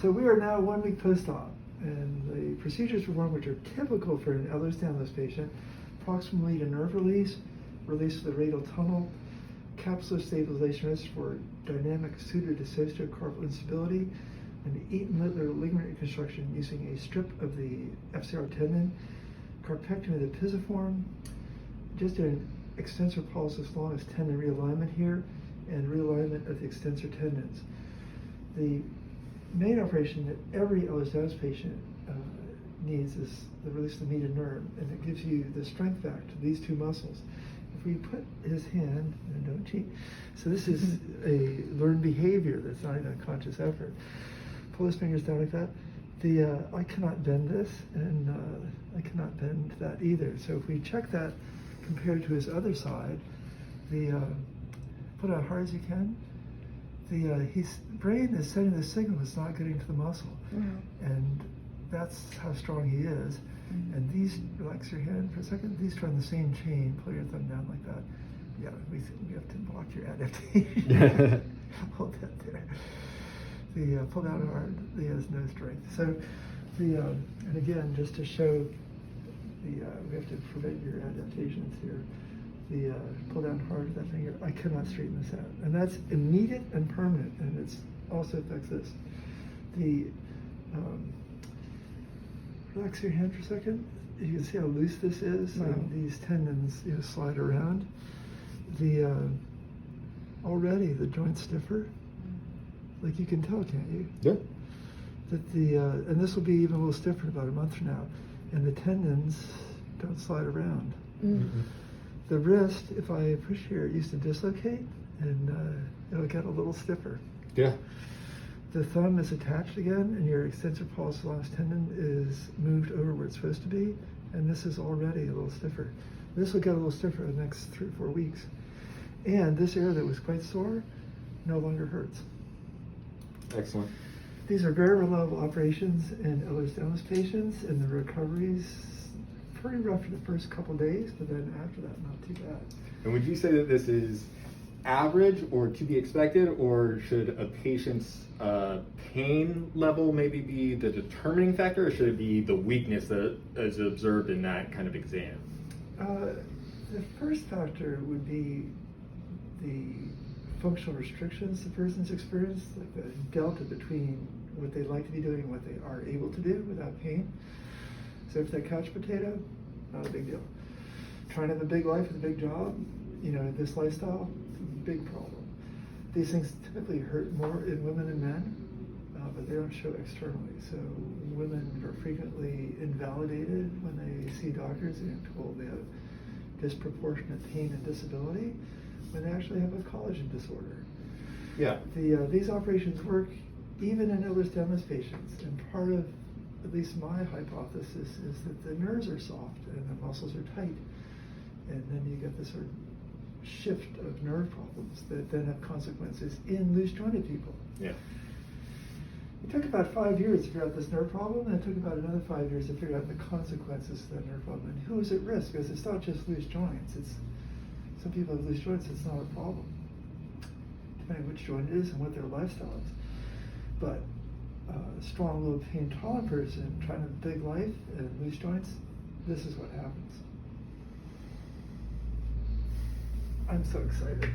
So we are now 1 week post-op, and the procedures performed, which are typical for an Ehlers-Danlos patient: proximal lead and nerve release, release of the radial tunnel, capsular stabilization wrist for dynamic pseudodissociative carpal instability, and Eaton-Littler ligament reconstruction using a strip of the FCR tendon, carpectomy of the pisiform, just an extensor pollicis longus tendon realignment here, and realignment of the extensor tendons. The main operation that every Ehlers-Danlos patient needs is the release of the median nerve, and it gives you the strength back to these two muscles. If we put his hand, and don't cheat, so this is a learned behavior that's not even a conscious effort. Pull his fingers down like that. I cannot bend this, and I cannot bend that either. So if we check that compared to his other side, put it out hard as you can. His brain is sending the signal it's not getting to the muscle, and that's how strong he is. And these, relax your hand for a second, these are on the same chain. Pull your thumb down like that. Yeah, we have to block your adaptation. Hold that there. Pull down hard, he has no strength. So, and again, just to show, we have to prevent your adaptations here. Pull down hard with that finger. I cannot straighten this out. And that's immediate and permanent, and it's also affects this. Relax your hand for a second. You can see how loose this is. These tendons, slide around. Already the joint's stiffer. Like you can tell, can't you? Yeah. That and this will be even a little stiffer in about a month from now. And the tendons don't slide around. Mm-hmm. The wrist, if I push here, it used to dislocate, and it'll get a little stiffer. Yeah. The thumb is attached again, and your extensor pollicis longus tendon is moved over where it's supposed to be, and this is already a little stiffer. This will get a little stiffer in the next 3 or 4 weeks. And this area that was quite sore no longer hurts. Excellent. These are very reliable operations in Ehlers-Danlos patients, and the recovery's pretty rough for the first couple days, but then after that, not too bad. And would you say that this is average or to be expected, or should a patient's pain level maybe be the determining factor, or should it be the weakness that is observed in that kind of exam? The first factor would be the functional restrictions the person's experienced, like the delta between what they like to be doing and what they are able to do without pain. So if they're couch potato, not a big deal. Trying to have a big life with a big job, this lifestyle, big problem. These things typically hurt more in women and men, but they don't show externally. So women are frequently invalidated when they see doctors and told they have disproportionate pain and disability when they actually have a collagen disorder. Yeah. These operations work even in Ehlers-Danlos patients, and part of at least my hypothesis is that the nerves are soft and the muscles are tight, and then you get this sort of shift of nerve problems that then have consequences in loose jointed people. Yeah. It took about 5 years to figure out this nerve problem, and it took about another 5 years to figure out the consequences of that nerve problem and who is at risk, because it's not just loose joints. Some people have loose joints, it's not a problem, depending on which joint it is and what their lifestyle is. But a strong, low pain tolerant person trying to have a big life and loose joints, this is what happens. I'm so excited.